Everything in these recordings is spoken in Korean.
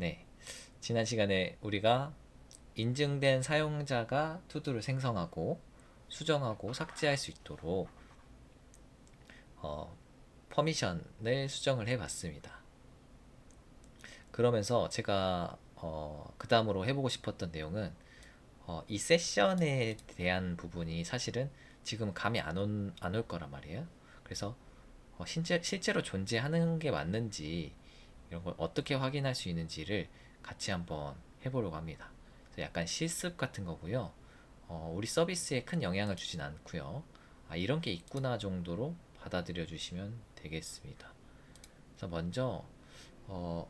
네, 지난 시간에 우리가 인증된 사용자가 투두를 생성하고 수정하고 삭제할 수 있도록 어, 퍼미션을 수정을 해봤습니다. 그러면서 제가 그 다음으로 해보고 싶었던 내용은 이 세션에 대한 부분이 사실은 지금 감이 안 올 거란 말이에요. 그래서 실제로 존재하는 게 맞는지 이런 걸 어떻게 확인할 수 있는지를 같이 한번 해보려고 합니다. 그래서 약간 실습 같은 거고요. 우리 서비스에 큰 영향을 주진 않고요. 아, 이런 게 있구나 정도로 받아들여 주시면 되겠습니다. 그래서 먼저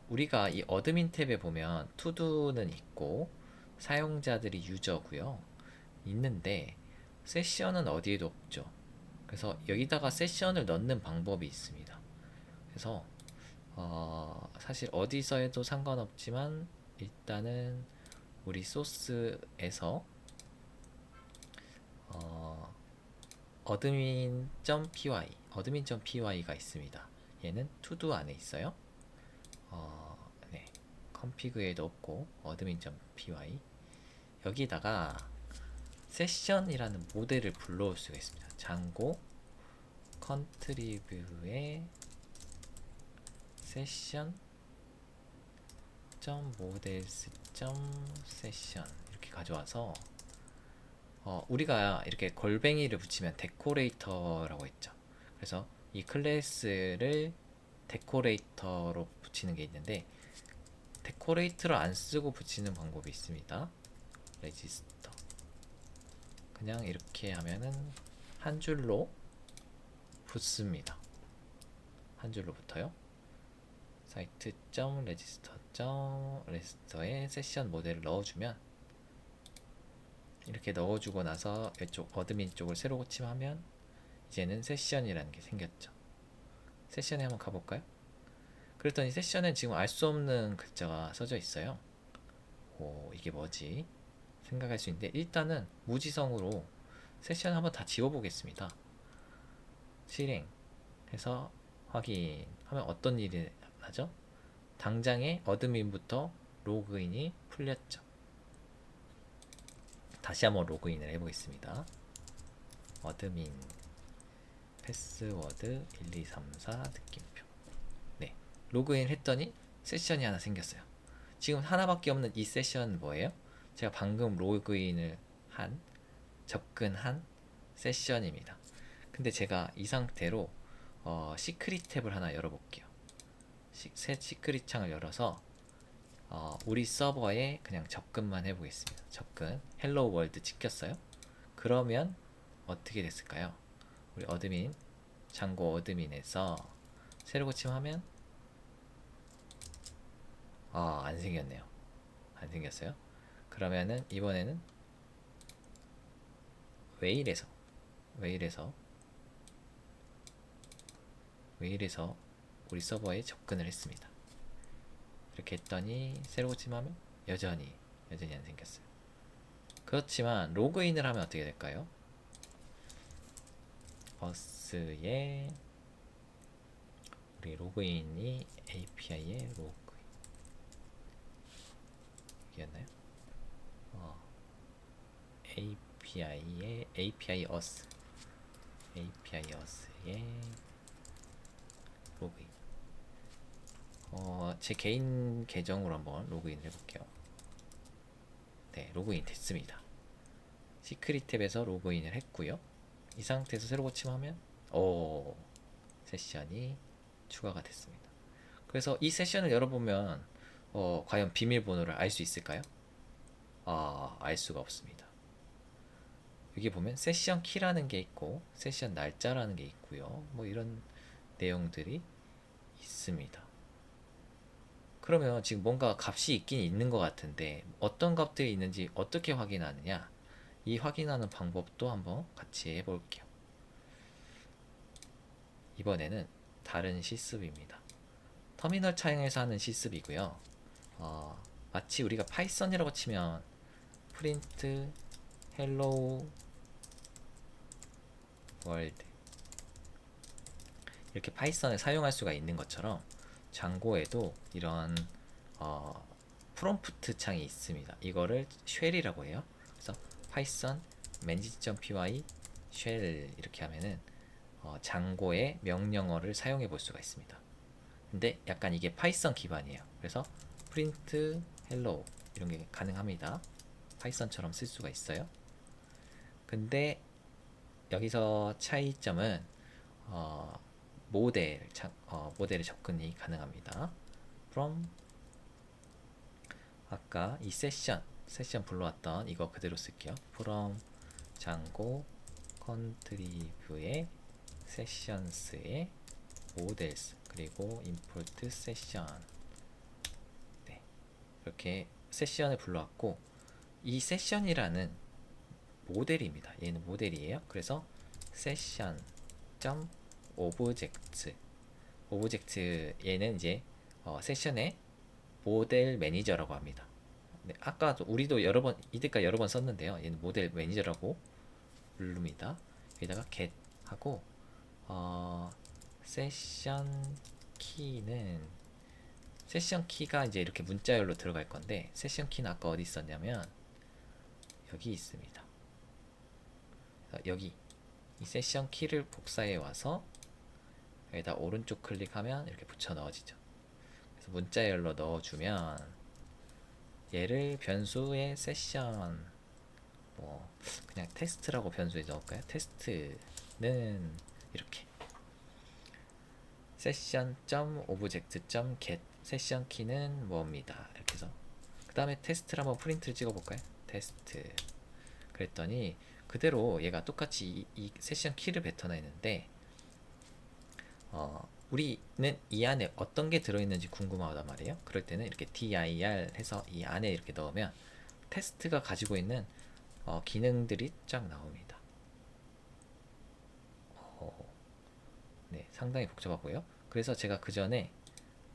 우리가 이 어드민 탭에 보면 투두는 있고 사용자들이 유저고요. 있는데 세션은 어디에도 없죠. 그래서 여기다가 세션을 넣는 방법이 있습니다. 그래서 사실 어디서 해도 상관없지만 일단은 우리 소스에서 어, 어드민.py가 있습니다. 얘는 투두 안에 있어요. 네, 컴피그에도 없고 어드민.py 여기다가 세션이라는 모델을 불러올 수가 있습니다. 장고 컨트리뷰에 세션 models session 이렇게 가져와서 우리가 이렇게 골뱅이를 붙이면 데코레이터라고 했죠. 그래서 이 클래스를 데코레이터로 붙이는 게 있는데 데코레이터를 안 쓰고 붙이는 방법이 있습니다. 레지스터 그냥 이렇게 하면은 한 줄로 붙습니다. 한 줄로 붙어요. site.register.register에 세션 모델을 넣어주면 이렇게 넣어주고 나서 이쪽 어드민 쪽을 새로 고침하면 이제는 세션이라는 게 생겼죠. 세션에 한번 가볼까요? 그랬더니 세션엔 지금 알 수 없는 글자가 써져 있어요. 오, 이게 뭐지? 생각할 수 있는데 일단은 무지성으로 세션 한번 다 지워보겠습니다. 실행해서 확인하면 어떤 일이 나죠? 당장에 어드민부터 로그인이 풀렸죠. 다시 한번 로그인을 해보겠습니다. 어드민 패스워드 1234 느낌표. 네, 로그인 했더니 세션이 하나 생겼어요. 지금 하나밖에 없는 이 세션 뭐예요? 제가 방금 로그인을 한 접근한 세션입니다. 근데 제가 이 상태로 시크릿 탭을 하나 열어볼게요. 새 시크릿 창을 열어서 우리 서버에 그냥 접근만 해보겠습니다. 접근 헬로 월드 찍혔어요. 그러면 어떻게 됐을까요? 우리 어드민 장고 어드민에서 새로 고침하면 안 생겼네요. 안 생겼어요. 그러면은 이번에는 웨일에서 웨일에서 웨일에서 우리 서버에 접근을 했습니다. 이렇게 했더니 새로 고침하면 여전히 안 생겼어요. 그렇지만 로그인을 하면 어떻게 될까요? 버스에 우리 로그인이 API의 로그인 이었나요? API의 API us의 로그인. 제 개인 계정으로 한번 로그인 해볼게요. 네, 로그인 됐습니다. 시크릿 탭에서 로그인을 했고요. 이 상태에서 새로 고침하면 세션이 추가가 됐습니다. 그래서 이 세션을 열어보면 과연 비밀번호를 알 수 있을까요? 알 수가 없습니다. 여기 보면 세션 키라는 게 있고 세션 날짜라는 게 있고요. 뭐 이런 내용들이 있습니다. 그러면 지금 뭔가 값이 있긴 있는 것 같은데 어떤 값들이 있는지 어떻게 확인하느냐? 이 확인하는 방법도 한번 같이 해볼게요. 이번에는 다른 실습입니다. 터미널 차용해서 하는 실습이고요. 마치 우리가 파이썬이라고 치면 프린트 헬로우 월드 이렇게 파이썬을 사용할 수가 있는 것처럼 장고에도 이런 프롬프트 창이 있습니다. 이거를 쉘이라고 해요. 그래서 python manage.py 쉘 이렇게 하면은 장고의 명령어를 사용해 볼 수가 있습니다. 근데 약간 이게 파이썬 기반이에요. 그래서 print hello 이런 게 가능합니다. 파이썬처럼 쓸 수가 있어요. 근데 여기서 차이점은 어, 모델의 접근이 가능합니다. from 아까 이 세션 불러왔던 이거 그대로 쓸게요. from 장고 contrive의 sessions의 models 그리고 import session 네, 이렇게 세션을 불러왔고 이 세션이라는 모델입니다. 얘는 모델이에요. 그래서 session object 얘는 이제 세션의 모델 매니저라고 합니다. 네, 아까도 우리도 이때까지 여러 번 썼는데요. 얘는 모델 매니저라고 부릅니다. 여기다가 get 하고 세션 키는 세션 키가 이제 이렇게 문자열로 들어갈 건데 세션 키는 아까 어디 있었냐면 여기 있습니다. 여기 이 세션 키를 복사해 와서 여기다 오른쪽 클릭하면 이렇게 붙여 넣어지죠. 그래서 문자열로 넣어주면 얘를 변수의 세션 뭐 그냥 테스트라고 변수에 넣을까요? 테스트는 이렇게 session.object.get 세션 키는 뭐입니다. 이렇게 해서 그 다음에 테스트를 한번 프린트를 찍어볼까요? 테스트 그랬더니 그대로 얘가 똑같이 이 세션 키를 뱉어내는데 우리는 이 안에 어떤 게 들어있는지 궁금하단 말이에요. 그럴 때는 이렇게 dir 해서 이 안에 이렇게 넣으면 테스트가 가지고 있는 기능들이 쫙 나옵니다. 네, 상당히 복잡하고요. 그래서 제가 그 전에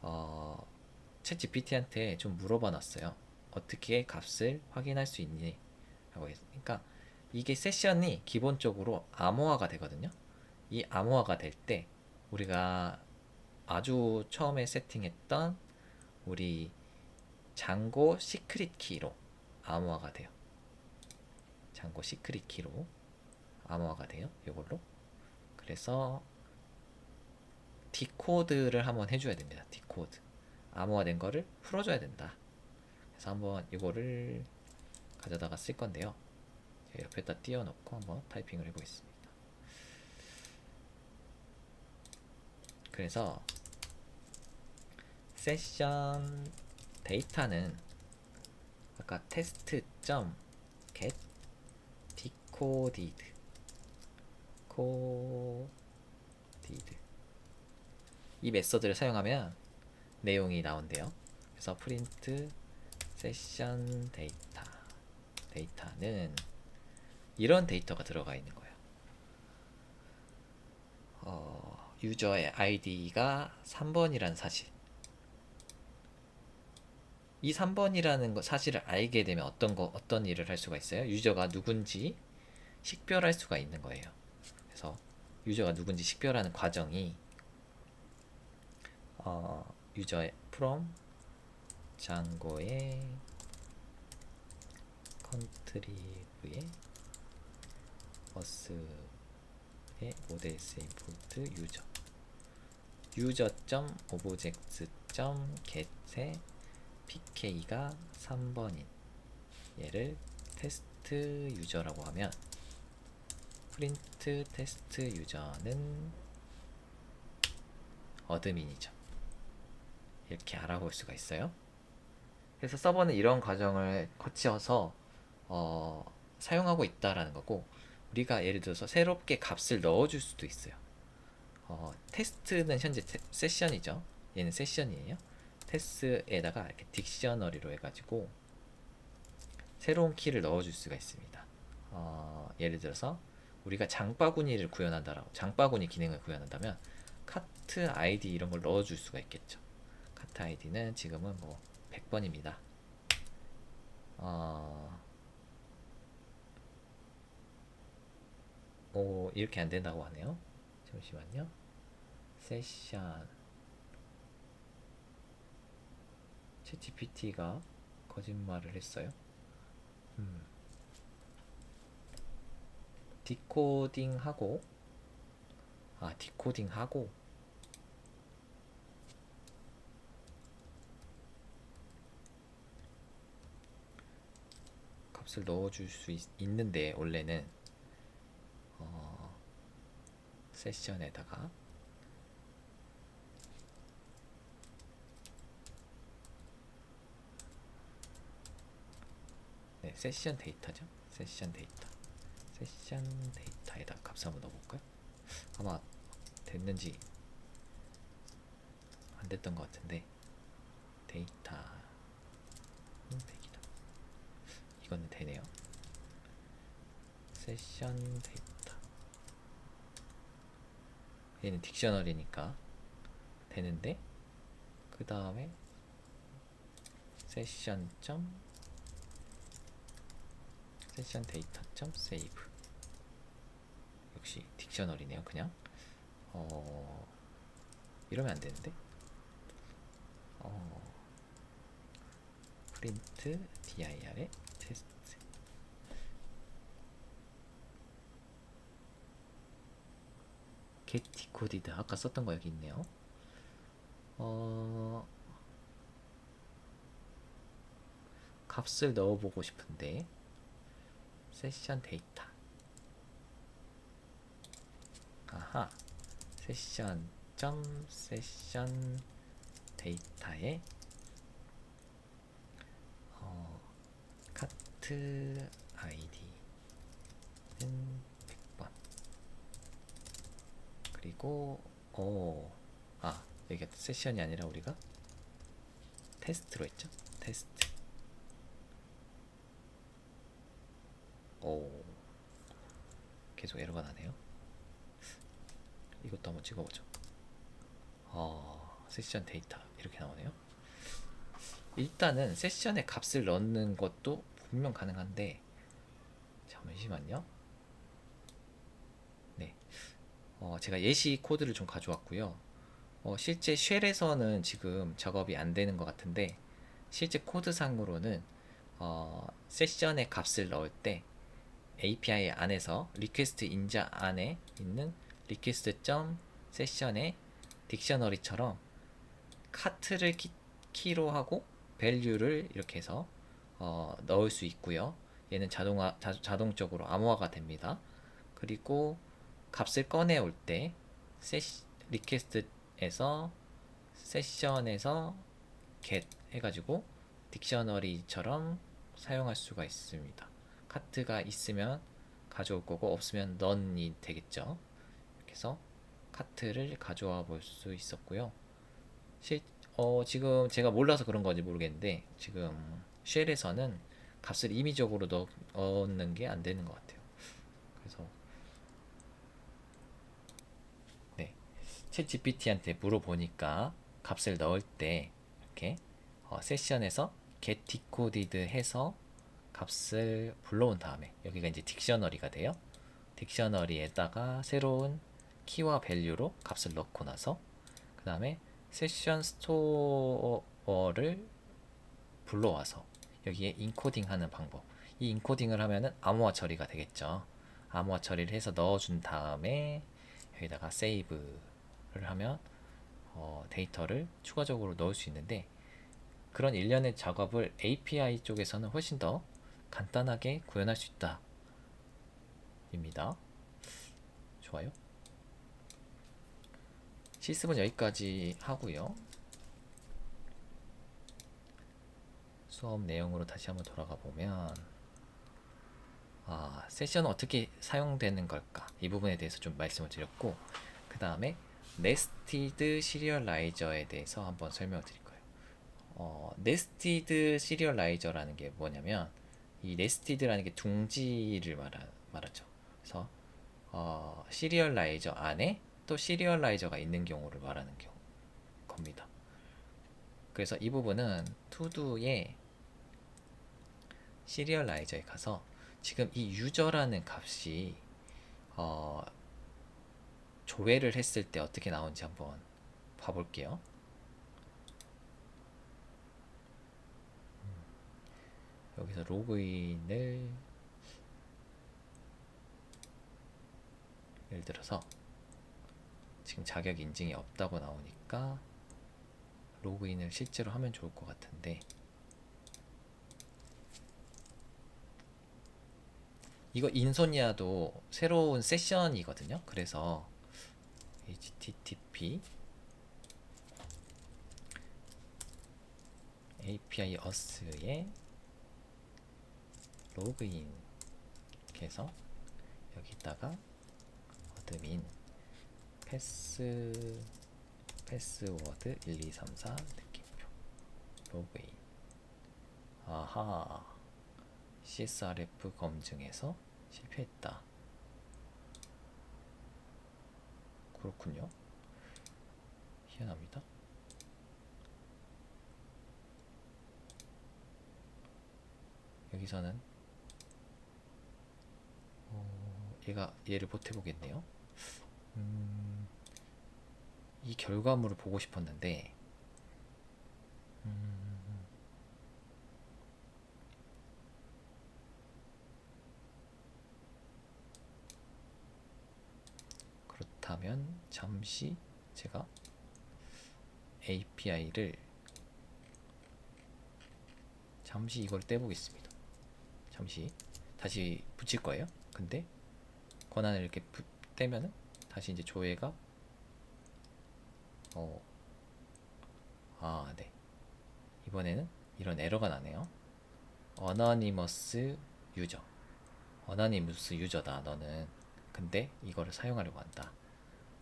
챗 GPT한테 좀 물어봐 놨어요. 어떻게 값을 확인할 수 있니? 라고 해서. 그러니까 이게 세션이 기본적으로 암호화가 되거든요. 이 암호화가 될 때 우리가 아주 처음에 세팅했던 우리 장고 시크릿 키로 암호화가 돼요. 장고 시크릿 키로 암호화가 돼요. 이걸로. 그래서 디코드를 한번 해줘야 됩니다. 디코드. 암호화된 거를 풀어줘야 된다. 그래서 한번 이거를 가져다가 쓸 건데요. 옆에다 띄워놓고 한번 타이핑을 해보겠습니다. 그래서 세션 데이터는 아까 test.get decoded 이 메서드를 사용하면 내용이 나온대요. 그래서 print session 데이터는 이런 데이터가 들어가 있는 거예요. 유저의 아이디가 3번이라는 사실. 이 3번이라는 사실을 알게 되면 어떤 일을 할 수가 있어요? 유저가 누군지 식별할 수가 있는 거예요. 그래서 유저가 누군지 식별하는 과정이 유저의 from 장고의 contrive의 버스의 모델스 임포트 user.object.get의 pk가 3번인 얘를 테스트 유저라고 하면 프린트 테스트 유저는 어드민이죠. 이렇게 알아볼 수가 있어요. 그래서 서버는 이런 과정을 거쳐서 사용하고 있다라는 거고 우리가 예를 들어서 새롭게 값을 넣어줄 수도 있어요. 테스트는 현재 세션이죠. 얘는 세션이에요. 테스트에다가 이렇게 딕셔너리로 해가지고 새로운 키를 넣어줄 수가 있습니다. 예를 들어서 우리가 장바구니를 구현한다라고 장바구니 기능을 구현한다면 카트 아이디 이런 걸 넣어줄 수가 있겠죠. 카트 아이디는 지금은 뭐 100번입니다. 이렇게 안 된다고 하네요. 잠시만요. 세션 챗GPT가 거짓말을 했어요. 디코딩하고 디코딩하고 값을 넣어줄 수 있는데 원래는 세션에다가 세션 데이터죠. 세션 데이터에다 값을 한번 넣어볼까요? 아마 됐는지 안 됐던 것 같은데 데이터 100이다. 이거는 되네요. 세션 데이터 얘는 딕셔너리니까 되는데 그 다음에 세션 데이터 세이브 역시 딕셔너리네요. 그냥 이러면 안 되는데 프린트 dir에 테스트 get decoded 아까 썼던 거 여기 있네요. 값을 넣어보고 싶은데 세션 데이터 세션 데이터에 카트 아이디는 100번 그리고 여기가 세션이 아니라 우리가 테스트로 했죠. 테스트 계속 에러가 나네요. 이것도 한번 찍어보죠. 세션 데이터 이렇게 나오네요. 일단은 세션에 값을 넣는 것도 분명 가능한데 잠시만요. 네, 제가 예시 코드를 좀 가져왔고요. 실제 쉘에서는 지금 작업이 안 되는 것 같은데 실제 코드상으로는 세션에 값을 넣을 때 API 안에서 리퀘스트 인자 안에 있는 request.session의 딕셔너리처럼 카트를 키로 하고 밸류를 이렇게 해서 넣을 수 있고요. 얘는 자동적으로 암호화가 됩니다. 그리고 값을 꺼내올 때 리퀘스트에서 세션에서 get 해가지고 딕셔너리처럼 사용할 수가 있습니다. 카트가 있으면 가져올 거고 없으면 none이 되겠죠. 이렇게 해서 카트를 가져와 볼 수 있었고요. 지금 제가 몰라서 그런 건지 모르겠는데 지금 쉘에서는 값을 임의적으로 넣는 게 안 되는 것 같아요. 그래서 챗 GPT한테 물어보니까 값을 넣을 때 이렇게 세션에서 get decoded 해서 값을 불러온 다음에 여기가 이제 딕셔너리가 돼요. 딕셔너리에다가 새로운 키와 밸류로 값을 넣고 나서 그 다음에 세션 스토어를 불러와서 여기에 인코딩 하는 방법. 이 인코딩을 하면은 암호화 처리가 되겠죠. 암호화 처리를 해서 넣어준 다음에 여기다가 세이브를 하면 데이터를 추가적으로 넣을 수 있는데 그런 일련의 작업을 API 쪽에서는 훨씬 더 간단하게 구현할 수 있다 입니다. 좋아요. 실습은 여기까지 하고요. 수업 내용으로 다시 한번 돌아가 보면 세션은 어떻게 사용되는 걸까 이 부분에 대해서 좀 말씀을 드렸고 그 다음에 네스티드 시리얼라이저에 대해서 한번 설명을 드릴 거예요. 네스티드 시리얼라이저라는 게 뭐냐면 이 네스티드라는 게 둥지를 말하죠. 그래서 시리얼라이저 안에 또 시리얼라이저가 있는 경우를 말하는 겁니다. 그래서 이 부분은 투두의 시리얼라이저에 가서 지금 이 유저라는 값이 조회를 했을 때 어떻게 나오는지 한번 봐볼게요. 로그인을 예를 들어서 지금 자격 인증이 없다고 나오니까 로그인을 실제로 하면 좋을 것 같은데, 이거 인소니아도 새로운 세션이거든요. 그래서 http API us에 로그인 해서 여기다가 어드민 패스워드 1234 느낌표 로그인. 아하, CSRF 검증에서 실패했다. 그렇군요. 희한합니다. 여기서는 얘를 못 해보겠네요. 이 결과물을 보고 싶었는데, 그렇다면 잠시 제가 API를 잠시 이걸 떼보겠습니다. 잠시 다시 붙일 거예요. 근데 권한을 이렇게 떼면은 다시 이제 조회가 네. 이번에는 이런 에러가 나네요. 어너니머스 유저. 어너니머스 유저다 너는. 근데 이거를 사용하려고 한다.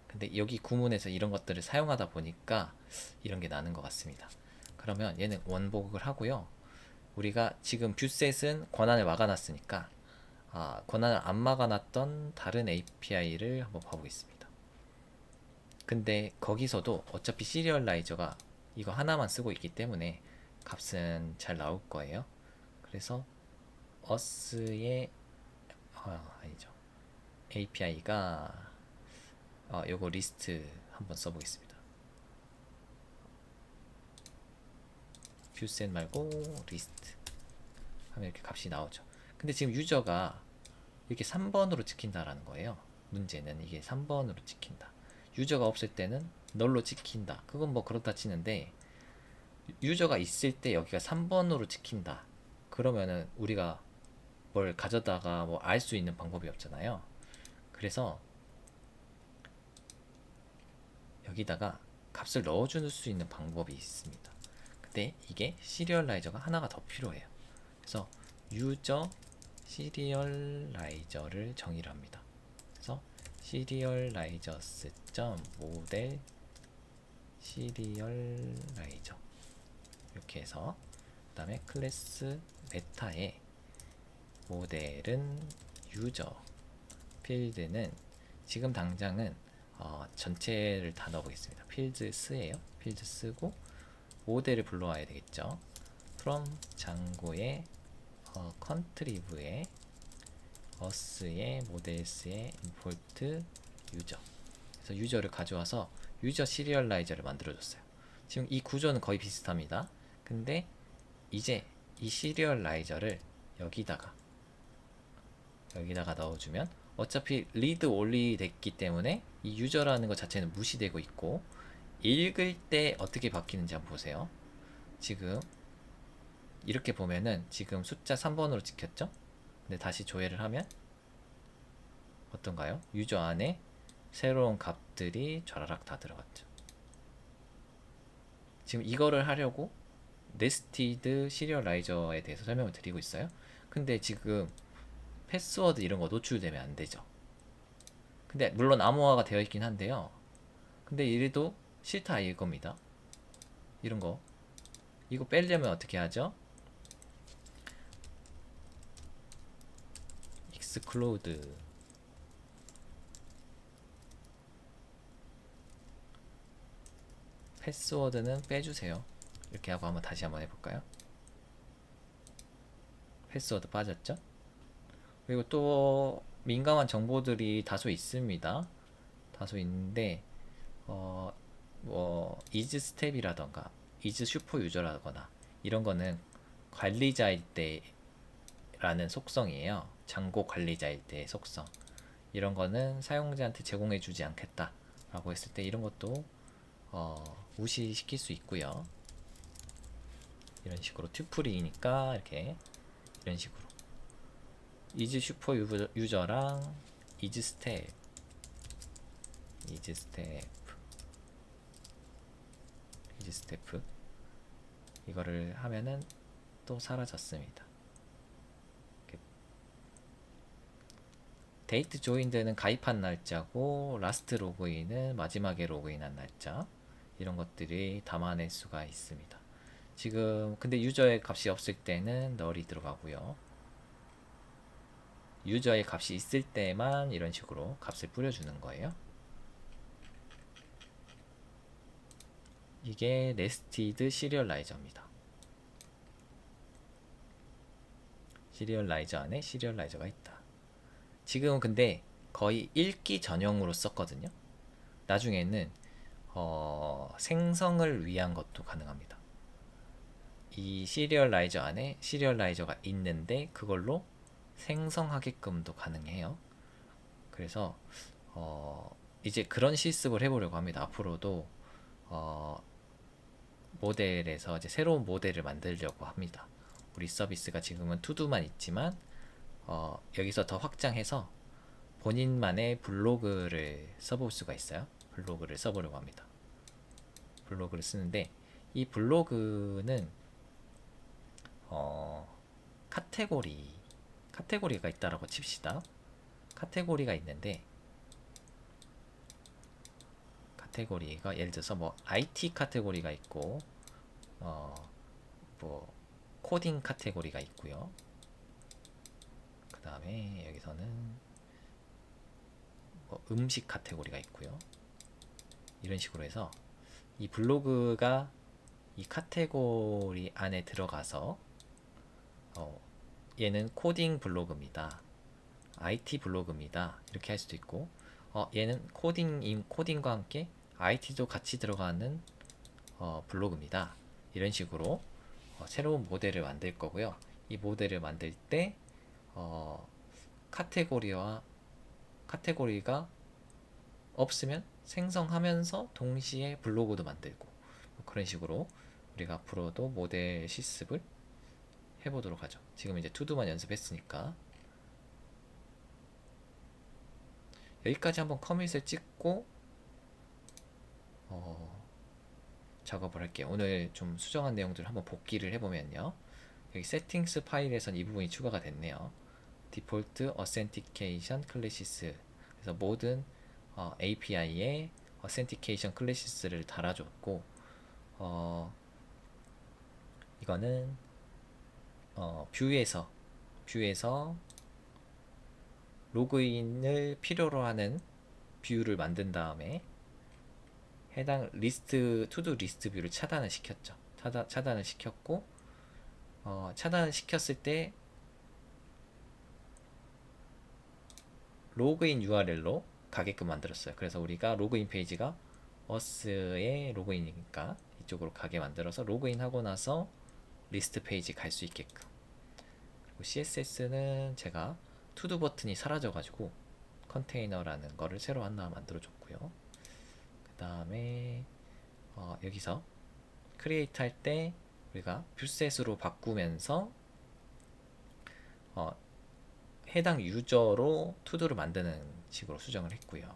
근데 여기 구문에서 이런 것들을 사용하다 보니까 이런 게 나는 것 같습니다. 그러면 얘는 원복을 하고요. 우리가 지금 뷰셋은 권한을 막아놨으니까 권한을 안 막아놨던 다른 API를 한번 봐보겠습니다. 근데 거기서도 어차피 시리얼라이저가 이거 하나만 쓰고 있기 때문에 값은 잘 나올 거예요. 그래서 us의 아니죠. API가 요거 리스트 한번 써보겠습니다. 뷰셋 말고 리스트 하면 이렇게 값이 나오죠. 근데 지금 유저가 이렇게 3번으로 찍힌다라는 거예요. 문제는 이게 3번으로 찍힌다. 유저가 없을 때는 널로 찍힌다. 그건 뭐 그렇다 치는데, 유저가 있을 때 여기가 3번으로 찍힌다. 그러면은 우리가 뭘 가져다가 뭐 알 수 있는 방법이 없잖아요. 그래서 여기다가 값을 넣어줄 수 있는 방법이 있습니다. 근데 이게 시리얼라이저가 하나가 더 필요해요. 그래서 유저 시리얼라이저를 정의를 합니다. 그래서 serializers.model 시리얼라이저 이렇게 해서, 그 다음에 클래스 메타에 모델은 유저, 필드는 지금 당장은 전체를 다 넣어보겠습니다. 필드 쓰예요. 필드 쓰고 모델을 불러와야 되겠죠. from 장고의 컨트리브에 us의 모델스의 import 유저. 그래서 유저를 가져와서 유저 시리얼라이저를 만들어줬어요. 지금 이 구조는 거의 비슷합니다. 근데 이제 이 시리얼라이저를 여기다가 넣어주면 어차피 리드 올리 됐기 때문에 이 유저라는 것 자체는 무시되고 있고, 읽을 때 어떻게 바뀌는지 한번 보세요. 지금 이렇게 보면은 지금 숫자 3번으로 찍혔죠? 근데 다시 조회를 하면 어떤가요? 유저 안에 새로운 값들이 쫘라락 다 들어갔죠. 지금 이거를 하려고 네스티드 시리얼라이저에 대해서 설명을 드리고 있어요. 근데 지금 패스워드 이런 거 노출되면 안 되죠. 근데 물론 암호화가 되어 있긴 한데요. 근데 이래도 싫다 이겁니다. 이런 거 이거 빼려면 어떻게 하죠? exclude 패스워드는 빼주세요. 이렇게 하고 한번 다시 한번 해볼까요? 패스워드 빠졌죠? 그리고 또 민감한 정보들이 다소 있습니다. 다소 있는데 뭐 is 스텝이라던가 is 슈퍼 유저라거나 이런 거는 관리자일 때 관리라는 속성이에요. 장고 관리자일 때의 속성. 이런 거는 사용자한테 제공해 주지 않겠다 라고 했을 때 이런 것도 무시시킬 수 있고요. 이런 식으로 튜플이니까 이렇게 이런 식으로 is 슈퍼 유저랑 is step 이거를 하면은 또 사라졌습니다. 데이트 조인드는 가입한 날짜고 라스트 로그인은 마지막에 로그인한 날짜, 이런 것들이 담아낼 수가 있습니다. 지금 근데 유저의 값이 없을 때는 널이 들어가고요. 유저의 값이 있을 때만 이런 식으로 값을 뿌려주는 거예요. 이게 네스티드 시리얼라이저입니다. 시리얼라이저 안에 시리얼라이저가 있다. 지금은 근데 거의 읽기 전용으로 썼거든요. 나중에는 생성을 위한 것도 가능합니다. 이 시리얼라이저 안에 시리얼라이저가 있는데 그걸로 생성하게끔도 가능해요. 그래서 이제 그런 실습을 해보려고 합니다. 앞으로도 어, 모델에서 이제 새로운 모델을 만들려고 합니다. 우리 서비스가 지금은 투두만 있지만 여기서 더 확장해서 본인만의 블로그를 써볼 수가 있어요. 블로그를 써보려고 합니다. 블로그를 쓰는데 이 블로그는 카테고리가 있다라고 칩시다. 카테고리가 있는데 카테고리가 예를 들어서 뭐 IT 카테고리가 있고 뭐 코딩 카테고리가 있고요. 그 다음에 여기서는 뭐 음식 카테고리가 있고요. 이런 식으로 해서 이 블로그가 이 카테고리 안에 들어가서 얘는 코딩 블로그입니다. IT 블로그입니다. 이렇게 할 수도 있고 얘는 코딩과 함께 IT도 같이 들어가는 블로그입니다. 이런 식으로 새로운 모델을 만들 거고요. 이 모델을 만들 때 카테고리가 없으면 생성하면서 동시에 블로그도 만들고 그런 식으로 우리가 앞으로도 모델 실습을 해보도록 하죠. 지금 이제 투두만 연습했으니까 여기까지 한번 커밋을 찍고 작업을 할게요. 오늘 좀 수정한 내용들을 한번 복기를 해보면요. 여기 세팅스 파일에선 이 부분이 추가가 됐네요. 디폴트 어센티케이션 클래시스, 그래서 모든 API에 어센티케이션 클래시스를 달아줬고 이거는 뷰에서 로그인을 필요로 하는 뷰를 만든 다음에 해당 리스트 투두 리스트 뷰를 차단을 시켰죠. 차단을 시켰고 차단을 시켰을 때 로그인 URL로 가게끔 만들었어요. 그래서 우리가 로그인 페이지가 어스의 로그인이니까 이쪽으로 가게 만들어서 로그인하고 나서 리스트 페이지 갈 수 있게끔. 그리고 CSS는 제가 투두 버튼이 사라져가지고 컨테이너라는 거를 새로 하나 만들어줬고요. 그 다음에 여기서 크리에이트 할 때 우리가 뷰셋으로 바꾸면서 해당 유저로 투두를 만드는 식으로 수정을 했고요.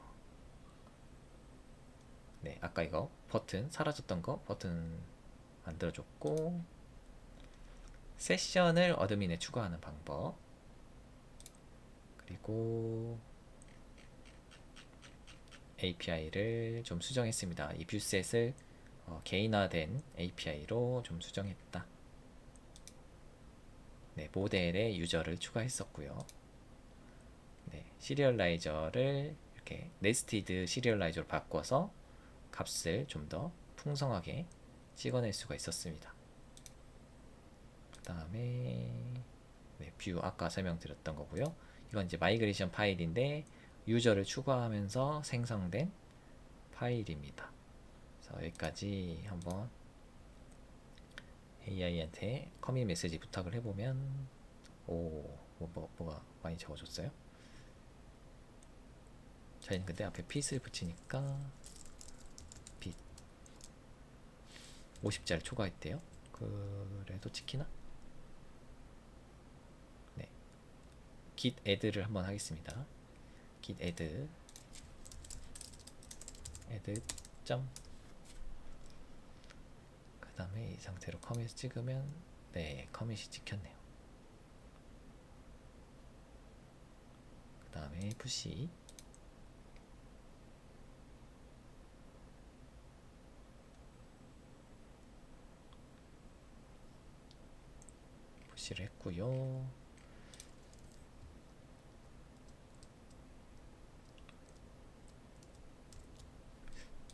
네, 아까 이거 버튼 사라졌던 거 버튼 만들어줬고, 세션을 어드민에 추가하는 방법, 그리고 API를 좀 수정했습니다. 이 뷰셋을 개인화된 API로 좀 수정했다. 네, 모델에 유저를 추가했었고요. 네, 시리얼라이저를 이렇게 네스티드 시리얼라이저로 바꿔서 값을 좀 더 풍성하게 찍어낼 수가 있었습니다. 그 다음에 네, 뷰 아까 설명드렸던 거고요. 이건 이제 마이그레이션 파일인데 유저를 추가하면서 생성된 파일입니다. 그래서 여기까지 한번 AI한테 커밋 메시지 부탁을 해보면 오, 뭐가 많이 적어졌어요? 저희는 근데 앞에 핏을 붙이니까 핏 50자를 초과했대요. 그래도 찍히나? 네, git add를 한번 하겠습니다. git add 점, 그 다음에 이 상태로 커밋 찍으면 네, 커밋이 찍혔네요. 그 다음에 푸시 푸시를 했고요.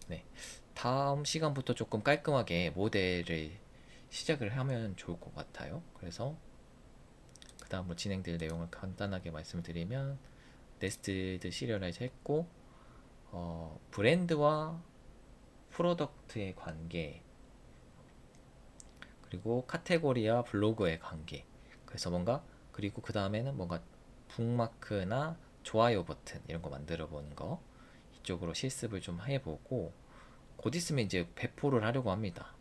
네, 다음 시간부터 조금 깔끔하게 모델을 시작을 하면 좋을 것 같아요. 그래서 그 다음으로 진행될 내용을 간단하게 말씀드리면 네스티드 시리얼라이즈 했고, 브랜드와 프로덕트의 관계, 그리고 카테고리와 블로그의 관계. 그래서 뭔가, 그리고 그 다음에는 뭔가 북마크나 좋아요 버튼 이런 거 만들어 보는 거, 이쪽으로 실습을 좀 해보고, 곧 있으면 이제 배포를 하려고 합니다.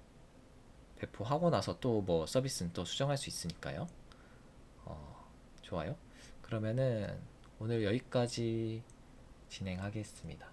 배포하고 나서 또 뭐 서비스는 또 수정할 수 있으니까요. 좋아요. 그러면은 오늘 여기까지 진행하겠습니다.